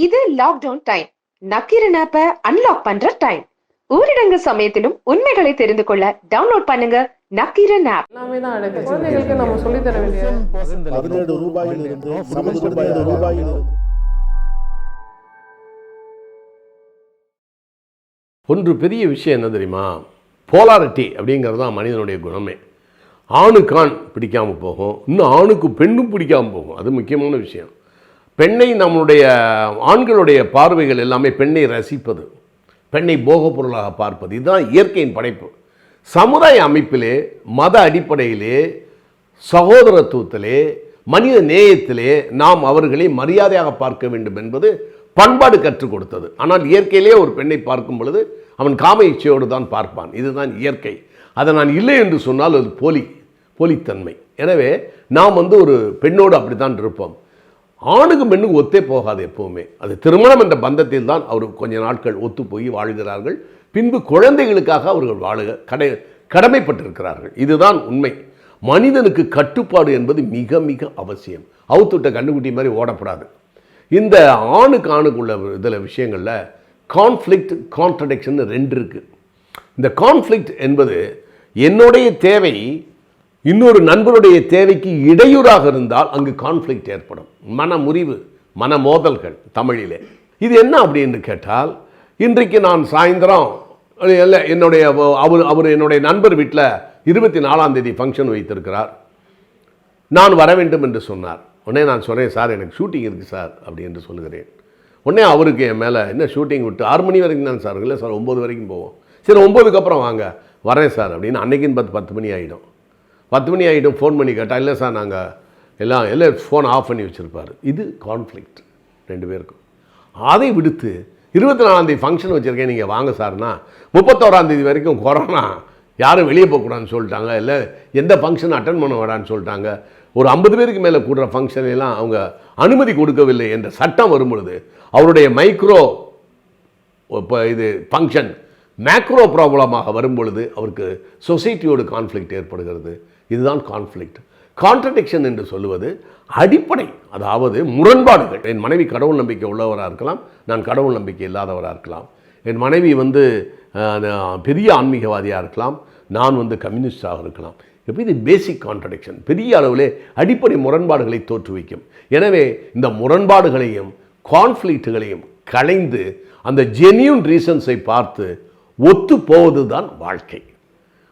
இது lockdown time. Nakkheeran ஆப்பை unlock பண்ற டைம். ஊரடங்கு சமயத்திலும் உண்மைகளை தெரிந்து கொள்ள டவுன்லோட் பண்ணுங்க நக்கீரன் ஆப். எல்லாமே தான் அடக்கு. குழந்தைகளுக்கு நம்ம சொல்லித் தர வேண்டிய 17 ரூபாயிலிருந்து 17 ரூபாயிலிருந்து ஒன்று பெரிய விஷயம் என்ன தெரியுமா? போலாரிட்டி அப்படிங்கிறது தான் மனிதனுடைய குணமே. ஆணுக்கு ஆண் பிடிக்காமல் போகும், இன்னும் ஆணுக்கு பெண்ணும் பிடிக்காமல் போகும். அது முக்கியமான விஷயம். பெண்ணை நம்மளுடைய ஆண்களுடைய பார்வைகள் எல்லாமே பெண்ணை ரசிப்பது, பெண்ணை போகப் பொருளாக பார்ப்பது. இதுதான் இயற்கையின் படைப்பு. சமுதாய அமைப்பிலே, மத அடிப்படையிலே, சகோதரத்துவத்திலே, மனித நேயத்திலே நாம் அவர்களை மரியாதையாக பார்க்க வேண்டும் என்பது பண்பாடு கற்றுக் கொடுத்தது. ஆனால் இயற்கையிலே ஒரு பெண்ணை பார்க்கும் பொழுது அவன் காம இச்சையோடு தான் பார்ப்பான். இதுதான் இயற்கை. அதை நான் இல்லை என்று சொன்னால் அது போலித்தன்மை. எனவே நாம் ஒரு பெண்ணோடு அப்படி தான் இருப்போம். ஆணுக்கும் பெண்ணுக்கு ஒத்தே போகாது எப்போவுமே. அது திருமணம் என்ற பந்தத்தில் தான் அவர் கொஞ்ச நாட்கள் ஒத்து போய் வாழ்கிறார்கள். பின்பு குழந்தைகளுக்காக அவர்கள் கடமைப்பட்டிருக்கிறார்கள். இதுதான் உண்மை. மனிதனுக்கு கட்டுப்பாடு என்பது மிக மிக அவசியம். அவுத்துட்ட கண்ணுக்குட்டி மாதிரி ஓடப்படாது. இந்த ஆணுக்குள்ள இதில் விஷயங்களில் கான்ஃப்ளிக்ட், கான்ட்ரடிக்ஷன் ரெண்டு இருக்குது. இந்த கான்ஃப்ளிக்ட் என்பது என்னுடைய தேவை இன்னொரு நண்பருடைய தேவைக்கு இடையூறாக இருந்தால் அங்கு கான்ஃப்ளிக்ட் ஏற்படும். மனமுறிவு, மனமோதல்கள் தமிழிலே. இது என்ன அப்படின்னு கேட்டால், இன்றைக்கு நான் சாயந்தரம் என்னுடைய நண்பர் வீட்டில் 24ஆம் தேதி ஃபங்க்ஷன் வைத்திருக்கிறார். நான் வர வேண்டும் என்று சொன்னார். உடனே நான் சொல்கிறேன், சார் எனக்கு ஷூட்டிங் இருக்குது சார் அப்படி என்று சொல்லுகிறேன். உடனே அவருக்கு என் மேலே என்ன ஷூட்டிங் விட்டு 6 மணி வரைக்கும் தான் சார். இல்லை சார் 9 வரைக்கும் போவோம். சரி 9க்கு அப்புறம் வாங்க, வரேன் சார் அப்படின்னு. அன்னைக்குன்னு 10 மணி ஆகிடும். 10 மணி ஆகிடும். ஃபோன் பண்ணி கேட்டால் இல்லை சார் நாங்கள் எல்லாம் ஃபோன் ஆஃப் பண்ணி வச்சுருப்பார். இது கான்ஃப்ளிக்ட் ரெண்டு பேருக்கும். அதை விடுத்து 24ஆம் தேதி ஃபங்க்ஷன் வச்சுருக்கேன், நீங்கள் வாங்க சார்னா 31ஆம் தேதி வரைக்கும் கொரோனா, யாரும் வெளியே போகக்கூடாதுன்னு சொல்லிட்டாங்க. இல்லை எந்த ஃபங்க்ஷன் அட்டன் பண்ண வேடான்னு சொல்லிட்டாங்க. ஒரு 50 பேருக்கு மேலே கூடுற ஃபங்க்ஷனெல்லாம் அவங்க அனுமதி கொடுக்கவில்லை என்ற சட்டம் வரும்பொழுது அவருடைய ஃபங்க்ஷன் மேக்ரோ ப்ராப்ளமாக வரும்பொழுது அவருக்கு சொசைட்டியோடு கான்ஃப்ளிக்ட் ஏற்படுகிறது. இதுதான் கான்ஃப்ளிக்ட். கான்ட்ரடிக்ஷன் என்று சொல்லுவது அடிப்படை, அதாவது முரண்பாடுகள். என் மனைவி கடவுள் நம்பிக்கை உள்ளவராக இருக்கலாம், நான் கடவுள் நம்பிக்கை இல்லாதவராக இருக்கலாம். என் மனைவி பெரிய ஆன்மீகவாதியாக இருக்கலாம், நான் கம்யூனிஸ்டாக இருக்கலாம். இப்போ இது பேசிக் கான்ட்ரடிக்ஷன். பெரிய அளவிலே அடிப்படை முரண்பாடுகளை தோற்றுவிக்கும். எனவே இந்த முரண்பாடுகளையும் கான்ஃப்ளிக்ட்டுகளையும் களைந்து அந்த ஜென்யூன் ரீசன்ஸை பார்த்து ஒத்து போவது தான் வாழ்க்கை.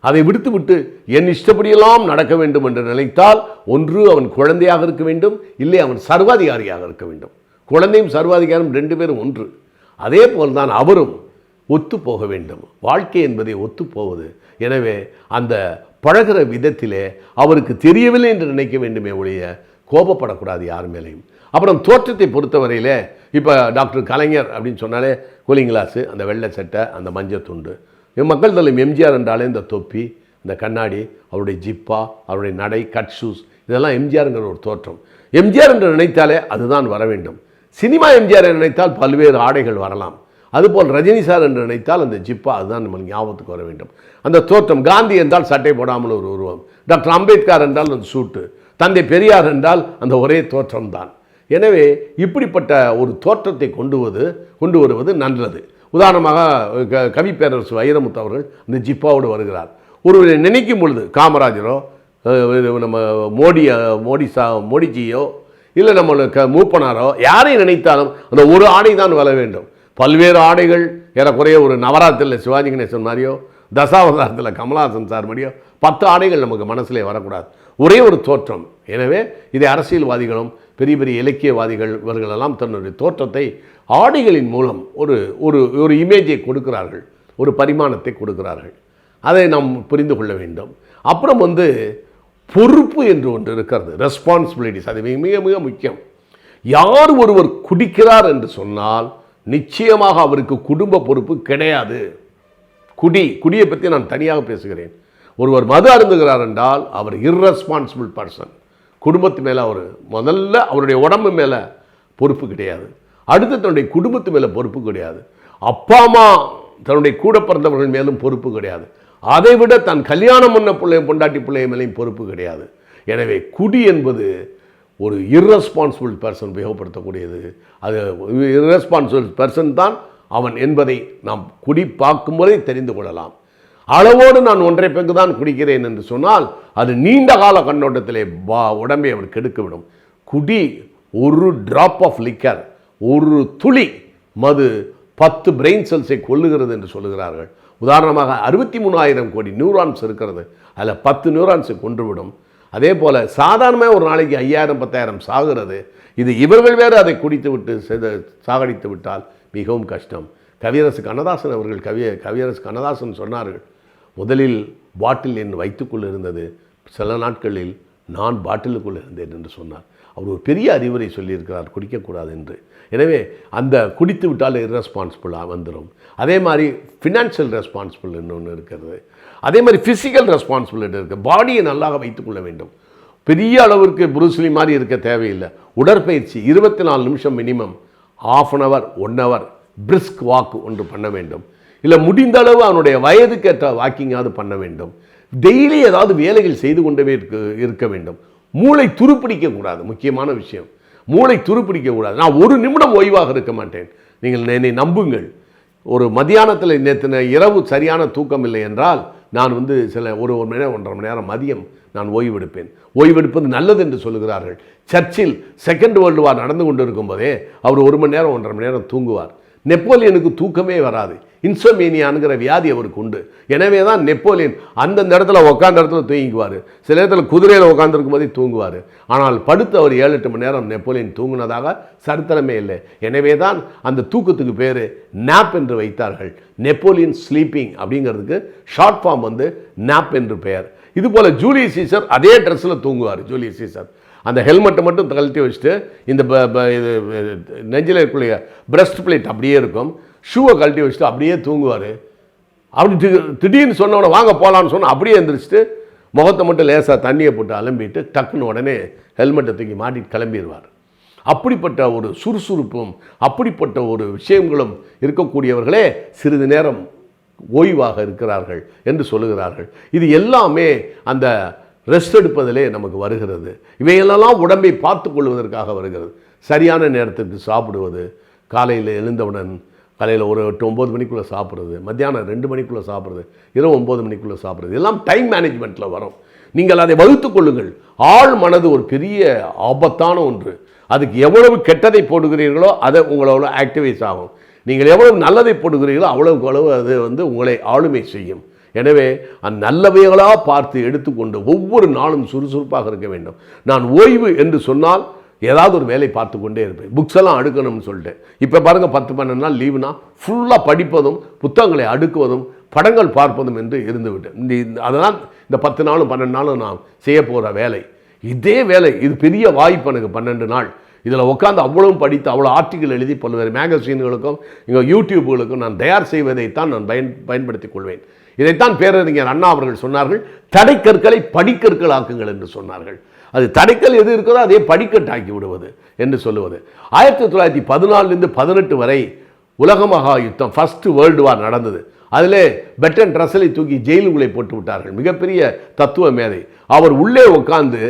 அதை விடுத்துவிட்டு என் இஷ்டப்படியெல்லாம் நடக்க வேண்டும் என்று நினைத்தால் ஒன்று அவன் குழந்தையாக இருக்க வேண்டும், இல்லை அவன் சர்வாதிகாரியாக இருக்க வேண்டும். குழந்தையும் சர்வாதிகாரம் 2 பேரும் ஒன்று. அதே போல்தான் அவரும் ஒத்து போக வேண்டும். வாழ்க்கை என்பதை ஒத்து போவது. எனவே அந்த பழகிற விதத்திலே அவருக்கு தெரியவில்லை என்று நினைக்க வேண்டுமே ஒழிய கோபப்படக்கூடாது யார் மேலேயும். அப்புறம் தோற்றத்தை பொறுத்தவரையில் இப்போ டாக்டர் கலைஞர் அப்படின்னு சொன்னாலே கூலிங் கிளாஸு, அந்த வெள்ளை சட்டை, அந்த மஞ்சள் துண்டு. மக்கள் தலைவர் எம்ஜிஆர் என்றாலே இந்த தொப்பி, இந்த கண்ணாடி, அவருடைய ஜிப்பா, அவருடைய நடை, கட் ஷூஸ், இதெல்லாம் எம்ஜிஆருங்கிற ஒரு தோற்றம். எம்ஜிஆர் என்று நினைத்தாலே அதுதான் வர வேண்டும். சினிமா எம்ஜிஆர் நினைத்தால் பல்வேறு ஆடைகள் வரலாம். அதுபோல் ரஜினி சார் என்று நினைத்தால் அந்த ஜிப்பா, அதுதான் நம்மளுக்கு ஞாபகத்துக்கு வர வேண்டும். அந்த தோற்றம். காந்தி என்றால் சட்டை போடாமல் ஒரு உருவம். டாக்டர் அம்பேத்கர் என்றால் அந்த சூட்டு. தந்தை பெரியார் என்றால் அந்த ஒரே தோற்றம்தான். எனவே இப்படிப்பட்ட ஒரு தோற்றத்தை கொண்டு வருவது நல்லது. உதாரணமாக கவி பேரரசு வைரமுத்து அவர்கள் இந்த ஜிப்பாவோடு வருகிறார். ஒருவரை நினைக்கும் பொழுது காமராஜரோ நம்ம மோடிஜியோ இல்லை நம்மளுக்கு மூப்பனாரோ யாரை நினைத்தாலும் அந்த ஒரு ஆடை தான் வர வேண்டும். பல்வேறு ஆடைகள் ஏறக்குறைய ஒரு நவராத்திரியில் சிவாஜி கணேசன் மாதிரியோ, தசாவதாரத்தில் கமலஹாசன் சார் மாதிரியோ 10 ஆடைகள் நமக்கு மனசிலே வரக்கூடாது. ஒரே ஒரு தோற்றம். எனவே இதை அரசியல்வாதிகளும் பெரிய பெரிய இலக்கியவாதிகள் இவர்களெல்லாம் தன்னுடைய தோற்றத்தை ஆடைகளின் மூலம் ஒரு இமேஜை கொடுக்கிறார்கள், ஒரு பரிமாணத்தை கொடுக்கிறார்கள். அதை நாம் புரிந்து கொள்ள வேண்டும். அப்புறம் பொறுப்பு என்று ஒன்று இருக்கிறது, ரெஸ்பான்சிபிலிட்டிஸ். அது மிக மிக முக்கியம். யார் ஒருவர் குடிக்கிறார் என்று சொன்னால் நிச்சயமாக அவருக்கு குடும்ப பொறுப்பு கிடையாது. குடியை பற்றி நான் தனியாக பேசுகிறேன். ஒருவர் மது அருந்துகிறார் என்றால் அவர் இர்ரெஸ்பான்சிபிள் பர்சன். குடும்பத்து மேலே முதல்ல அவருடைய உடம்பு மேலே பொறுப்பு கிடையாது. அடுத்து தன்னுடைய குடும்பத்து மேலே பொறுப்பு கிடையாது. அப்பா அம்மா தன்னுடைய கூட பிறந்தவர்கள் மேலும் பொறுப்பு கிடையாது. அதை விட தன் கல்யாணம் பண்ண பிள்ளைய பொண்டாட்டி பிள்ளைய மேலேயும் பொறுப்பு கிடையாது. எனவே குடி என்பது ஒரு irresponsible பர்சன் உபயோகப்படுத்தக்கூடியது. அது irresponsible பர்சன் தான் அவன் என்பதை நாம் குடி பார்க்கும்போதே தெரிந்து கொள்ளலாம். அளவோடு நான் 1.5 பெக்கு தான் குடிக்கிறேன் என்று சொன்னால் அது நீண்ட கால கண்ணோட்டத்திலே உடம்பை அவர் கெடுத்துவிடும். குடி, ஒரு டிராப் ஆஃப் லிக்கர், ஒரு துளி மது 10 பிரெயின் செல்ஸை கொல்லுகிறது என்று சொல்லுகிறார்கள். உதாரணமாக 63,000 கோடி நியூரான்ஸ் இருக்கிறது, அதில் 10 நியூரான்ஸை கொன்றுவிடும். அதே போல் சாதாரணமாக ஒரு நாளைக்கு 5,000-10,000 சாகிறது. இது இவர்கள் வேறு அதை குடித்து விட்டு சாகடித்து விட்டால் மிகவும் கஷ்டம். கவியரசு கண்ணதாசன் அவர்கள் கவியரசு கண்ணதாசன் சொன்னார்கள், முதலில் பாட்டில் என் வயிற்றுக்குள் இருந்தது, சில நாட்களில் நான் பாட்டிலுக்குள் இருந்தேன் என்று சொன்னார். அவர் ஒரு பெரிய அறிவுரை சொல்லியிருக்கிறார் குடிக்கக்கூடாது என்று. எனவே அந்த குடித்து விட்டால் இர்ரெஸ்பான்சிபிளாக வந்துடும். அதே மாதிரி ஃபினான்ஷியல் ரெஸ்பான்சிபிள் ஒன்று இருக்கிறது. அதே மாதிரி ஃபிசிக்கல் ரெஸ்பான்சிபிலிட்டி இருக்குது. பாடியை நல்லாக வைத்துக்கொள்ள வேண்டும். பெரிய அளவிற்கு புருஸ்லி மாதிரி இருக்க தேவையில்லை. உடற்பயிற்சி 24 நிமிஷம் minimum, 1/2 an hour 1 hour brisk walk ஒன்று பண்ண வேண்டும். இல்லை முடிந்த அளவு அவனுடைய வயதுக்கேற்ற வாக்கிங்காவது பண்ண வேண்டும். டெய்லி ஏதாவது வேலைகள் செய்து கொண்டே இருக்க வேண்டும். மூளை துருப்பிடிக்கக்கூடாது, முக்கியமான விஷயம். மூளை துருப்பிடிக்கக்கூடாது. நான் 1 நிமிடம் ஓய்வாக இருக்க மாட்டேன். நீங்கள் என்னை நம்புங்கள். ஒரு மதியானத்தில் நேற்று இரவு சரியான தூக்கம் இல்லை என்றால் நான் சில ஒரு மணி நேரம் 1.5 மணி நேரம் மதியம் நான் ஓய்வெடுப்பேன். ஓய்வெடுப்பது நல்லது என்று சொல்லுகிறார்கள். சர்ச்சில் செகண்ட் வேர்ல்டு வார் நடந்து கொண்டு இருக்கும் போதே அவர் 1 மணி நேரம் 1.5 மணி நேரம் தூங்குவார். நெப்போலியனுக்கு தூக்கமே வராது, இன்சோமேனியானுங்கிற வியாதி அவருக்கு உண்டு. எனவே தான் நெப்போலியன் அந்தந்த இடத்துல உட்காந்த இடத்துல தூங்கிக்குவார். சில இடத்துல குதிரையில் உட்காந்துருக்கும் போதே தூங்குவார். ஆனால் படுத்து அவர் 7-8 மணி நேரம் நெப்போலியன் தூங்கினதாக சரித்திரமே இல்லை. எனவே தான் அந்த தூக்கத்துக்கு பேர் நாப் என்று வைத்தார்கள். நெப்போலியன் ஸ்லீப்பிங் அப்படிங்கிறதுக்கு ஷார்ட் ஃபார்ம் நாப் என்று பெயர். இதுபோல் ஜூலியஸ் சீசர் அதே ட்ரெஸ்ஸில் தூங்குவார். ஜூலியஸ் சீசர் அந்த ஹெல்மெட்டை மட்டும் கழட்டி வச்சுட்டு இந்த இது நெஞ்சில் இருக்கக்கூடிய பிரஸ்ட் பிளேட் அப்படியே இருக்கும், ஷூவை கழட்டி வச்சுட்டு அப்படியே தூங்குவார். அப்படி திடீர்னு சொன்னவனை வாங்க போகலான்னு சொன்னால் அப்படியே எழுந்திரிச்சிட்டு முகத்தை மட்டும் லேசாக தண்ணியை போட்டு அலம்பிட்டு டக்குன்னு உடனே ஹெல்மெட்டை தூக்கி மாட்டிட்டு கிளம்பிடுவார். அப்படிப்பட்ட ஒரு சுறுசுறுப்பும் அப்படிப்பட்ட ஒரு விஷயங்களும் இருக்கக்கூடியவர்களே சிறிது நேரம் ஓய்வாக இருக்கிறார்கள் என்று சொல்லுகிறார்கள். இது எல்லாமே அந்த ரெஸ்ட் எடுப்பதிலே நமக்கு வருகிறது. இவையெல்லாம் உடம்பை பார்த்து கொள்வதற்காக வருகிறது. சரியான நேரத்துக்கு சாப்பிடுவது, காலையில் எழுந்தவுடன் காலையில் ஒரு 8-9 மணிக்குள்ளே சாப்பிட்றது, மத்தியானம் 2 மணிக்குள்ளே சாப்பிட்றது, இரவு 9 மணிக்குள்ளே சாப்பிட்றது, எல்லாம் டைம் மேனேஜ்மெண்ட்டில் வரும். நீங்கள் அதை வகுத்து கொள்ளுங்கள். ஆள் மனது ஒரு பெரிய ஆபத்தான ஒன்று. அதுக்கு எவ்வளவு கெட்டதை போடுகிறீர்களோ அதை உங்களோட ஆக்டிவைஸ் ஆகும். நீங்கள் எவ்வளவு நல்லதை போடுகிறீர்களோ அவ்வளவுக்கு அளவு அது உங்களை ஆளுமை செய்யும். எனவே அந்த நல்லவைகளாக பார்த்து எடுத்துக்கொண்டு ஒவ்வொரு நாளும் சுறுசுறுப்பாக இருக்க வேண்டும். நான் ஓய்வு என்று சொன்னால் ஏதாவது ஒரு வேலை பார்த்து கொண்டே இருப்பேன். புக்ஸ் எல்லாம் அடுக்கணும்னு சொல்லிட்டு இப்போ பாருங்கள் 10-12 நாள் லீவுனா ஃபுல்லாக படிப்பதும் புத்தகங்களை அடுக்குவதும் படங்கள் பார்ப்பதும் என்று இருந்துவிட்டேன். அதனால் இந்த 10 நாளும் 12 நாளும் நான் செய்ய போகிற வேலை இதே வேலை. இது பெரிய வாய்ப்பு எனக்கு. 12 நாள் இதில் உட்காந்து அவ்வளவும் படித்து அவ்வளோ ஆர்டிக்கல் எழுதி பல்வேறு மேகசீன்களுக்கும் இங்கே யூடியூப்புகளுக்கும் நான் தயார் செய்வதைத்தான் நான் பயன்படுத்திக் கொள்வேன். இதைத்தான் பேரறிஞர் அண்ணா அவர்கள் சொன்னார்கள், தடைக்கற்களை படிக்கற்கள் ஆக்குங்கள் என்று சொன்னார்கள். அது தடைக்கல் எது இருக்கிறதோ அதே படிக்கட்டாக்கி விடுவது என்று சொல்லுவது. 1914 18 வரை உலக மகா யுத்தம் ஃபர்ஸ்ட் வேர்ல்டு வார் நடந்தது. அதிலே பெட்டன் ரசலை தூக்கி ஜெயிலுக்குள்ளே போட்டு விட்டார்கள். மிகப்பெரிய தத்துவ மேதை. அவர் உள்ளே உட்கார்ந்து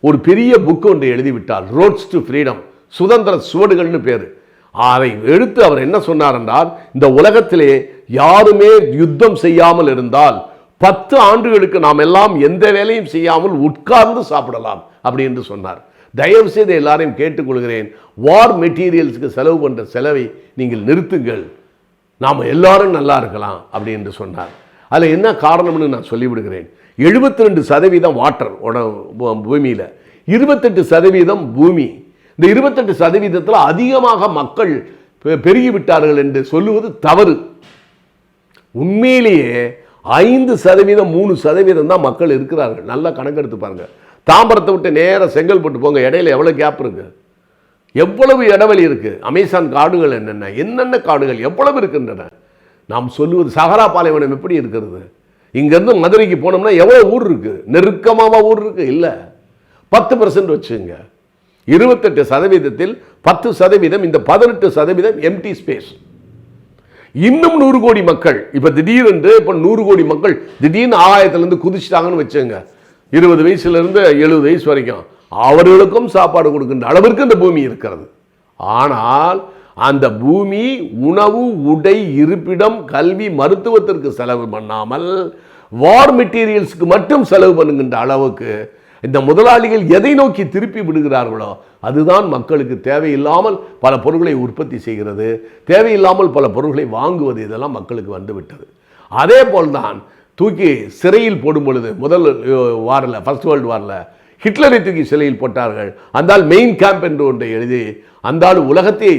ஒரு பெரிய புக் ஒன்று எழுதிவிட்டார், ரோட்ஸ் டு ஃப்ரீடம், சுதந்திர சுவடுகள்னு பேர். அதை எடுத்து அவர் என்ன சொன்னார் என்றால், இந்த உலகத்திலே யாருமே யுத்தம் செய்யாமல் இருந்தால் 10 ஆண்டுகளுக்கு நாம் எல்லாம் எந்த வேலையும் செய்யாமல் உட்கார்ந்து சாப்பிடலாம் அப்படி என்று சொன்னார். தயவு செய்து எல்லாரையும் கேட்டுக்கொள்கிறேன், வார் மெட்டீரியல்ஸுக்கு செலவு பண்ணுற செலவை நீங்கள் நிறுத்துங்கள், நாம் எல்லாரும் நல்லா இருக்கலாம் அப்படி என்று சொன்னார். அதில் என்ன காரணம்னு நான் சொல்லிவிடுகிறேன். 72% வாட்டர் பூமியில், 28% பூமி. இந்த 28% அதிகமாக மக்கள் பெருகிவிட்டார்கள் என்று சொல்லுவது தவறு. உண்மையிலேயே 5% 3% தான் மக்கள் இருக்கிறார்கள். நல்லா கணக்கெடுத்து பாருங்க. தாம்பரத்தை விட்டு நேராக செங்கல்பட்டு போங்க, இடையில எவ்வளோ கேப் இருக்கு, எவ்வளவு இடைவெளி இருக்கு. அமேசான் காடுகள் என்னென்ன காடுகள் எவ்வளவு இருக்கின்றன. நாம் சொல்லுவது சஹரா பாலைவனம் எப்படி இருக்கிறது. இங்கேருந்து மதுரைக்கு போனோம்னா எவ்வளோ ஊர் இருக்கு, நெருக்கமாக ஊர் இருக்கு. இல்லை, 10% வச்சுங்க. 28%, 10%, இந்த 18% எம்டி ஸ்பேஸ். இன்னும் 100 கோடி மக்கள். இப்போ திடீரென்று 100 கோடி மக்கள் திடீர்னு ஆகாயத்திலேருந்து குதிச்சிட்டாங்கன்னு வச்சுங்க. 20 வயசுலேருந்து 70 வயசு வரைக்கும் அவர்களுக்கும் சாப்பாடு கொடுக்கின்ற அளவிற்கு இந்த பூமி இருக்கிறது. ஆனால் அந்த பூமி உணவு, உடை, இருப்பிடம், கல்வி, மருத்துவத்திற்கு செலவு பண்ணாமல் வார் மெட்டீரியல்ஸ்க்கு மட்டும் செலவு பண்ணுகின்ற அளவுக்கு இந்த முதலாளிகள் எதை நோக்கி திருப்பி விடுகிறார்களோ அதுதான் மக்களுக்கு தேவையில்லாமல் பல பொருட்களை உற்பத்தி செய்கிறது, தேவையில்லாமல் பல பொருட்களை வாங்குவது, இதெல்லாம் மக்களுக்கு வந்துவிட்டது. அதே போல்தான் தூக்கி சிறையில் போடும் பொழுது முதல் வாரில், ஃபர்ஸ்ட் வேர்ல்டு வாரில் ஹிட்லரை தூக்கி சிறையில் போட்டார்கள். அந்தால் மெயின் கேம்ப் என்று ஒன்றை எழுதி அந்தால் உலகத்தை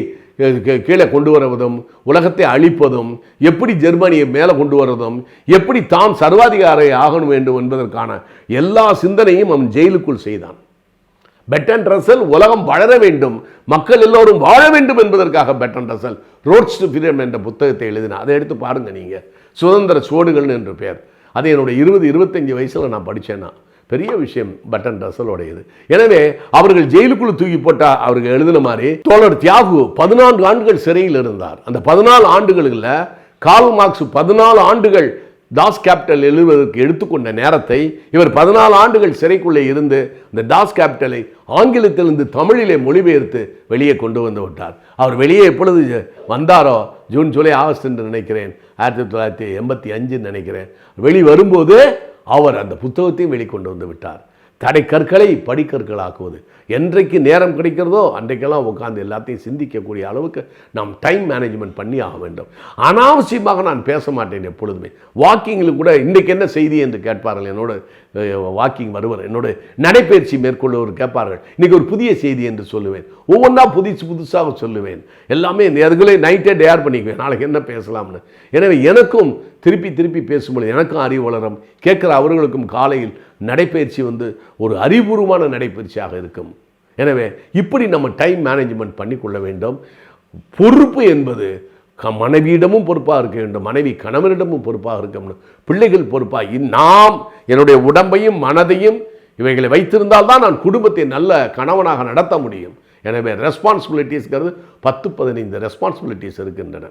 கீழே கொண்டு வருவதும், உலகத்தை அழிப்பதும், எப்படி ஜெர்மனியை மேலே கொண்டு வருவதும், எப்படி தான் சர்வாதிகாரி ஆகணும் வேண்டும் என்பதற்கான எல்லா சிந்தனையும் அவன் ஜெயிலுக்குள் செய்தான். பெர்ட்ராண்ட் ரசல் உலகம் வளர வேண்டும், மக்கள் எல்லோரும் வாழ வேண்டும் என்பதற்காக Bertrand Russell Roads to Freedom என்ற புத்தகத்தை எழுதினார். அதை எடுத்து பாருங்க நீங்கள், சுதந்திர சுவடுகள் என்று பெயர். அதை என்னோட 20-25 வயசில் நான் படித்தேன்னா பெரிய விஷயம் பெர்ட்ராண்ட் ரசலோடையது. எனவே அவர்கள் ஜெயிலுக்குள்ள தூக்கி போட்டால் அவர்கள் எழுதின மாதிரி தோழர் தியாகு 14 ஆண்டுகள் சிறையில் இருந்தார். அந்த 14 ஆண்டுகளில் கார்ல் மார்க்ஸ் 14 ஆண்டுகள் தாஸ் கேபிட்டல் எழுதுவதற்கு எடுத்துக்கொண்ட நேரத்தை இவர் 14 ஆண்டுகள் சிறைக்குள்ளே இருந்து இந்த தாஸ் கேபிட்டலை ஆங்கிலத்திலிருந்து தமிழிலே மொழிபெயர்த்து வெளியே கொண்டு வந்து விட்டார். அவர் வெளியே எப்பொழுது வந்தாரோ, ஜூன், ஜூலை, ஆகஸ்ட் என்று நினைக்கிறேன், 1985 நினைக்கிறேன், வெளி வரும்போது அவர் அந்த புத்தகத்தையும் வெளிக்கொண்டு வந்து விட்டார். தடை கற்களை படிக்கற்களாக்குவது. என்றைக்கு நேரம் கிடைக்கிறதோ அன்றைக்கெல்லாம் உட்காந்து எல்லாத்தையும் சிந்திக்கக்கூடிய அளவுக்கு நாம் டைம் மேனேஜ்மெண்ட் பண்ணி ஆக வேண்டும். அனாவசியமாக நான் பேச மாட்டேன் எப்பொழுதுமே. வாக்கிங்கில் கூட இன்றைக்கு என்ன செய்தி என்று கேட்பார்கள். என்னோட வாக்கிங் வருவர், என்னோட நடைப்பயிற்சி மேற்கொள்ளுவர் கேட்பார்கள், இன்றைக்கி ஒரு புதிய செய்தி என்று சொல்லுவேன். ஒவ்வொன்றா புதுசாக சொல்லுவேன். எல்லாமே நேர்களே நைட்டே டேர் பண்ணிக்குவேன், நாளைக்கு என்ன பேசலாம்னு. எனவே எனக்கும் திருப்பி பேசும்போது எனக்கும் அறிவு வளரும், கேட்குற அவர்களுக்கும் காலையில் நடைப்பயிற்சி ஒரு அறிவுபூர்வமான நடைப்பயிற்சியாக இருக்கும். எனவே இப்படி நம்ம டைம் மேனேஜ்மெண்ட் பண்ணிக்கொள்ள வேண்டும். பொறுப்பு என்பது மனைவியிடமும் பொறுப்பாக இருக்க வேண்டும், மனைவி கணவனிடமும் பொறுப்பாக இருக்க வேண்டும், பிள்ளைகள் பொறுப்பாக. நாம் என்னுடைய உடம்பையும் மனதையும் இவைகளை வைத்திருந்தால்தான் நான் குடும்பத்தை நல்ல கணவனாக நடத்த முடியும். எனவே ரெஸ்பான்சிபிலிட்டிஸ்ங்கிறது 10-15 ரெஸ்பான்சிபிலிட்டிஸ் இருக்கின்றன.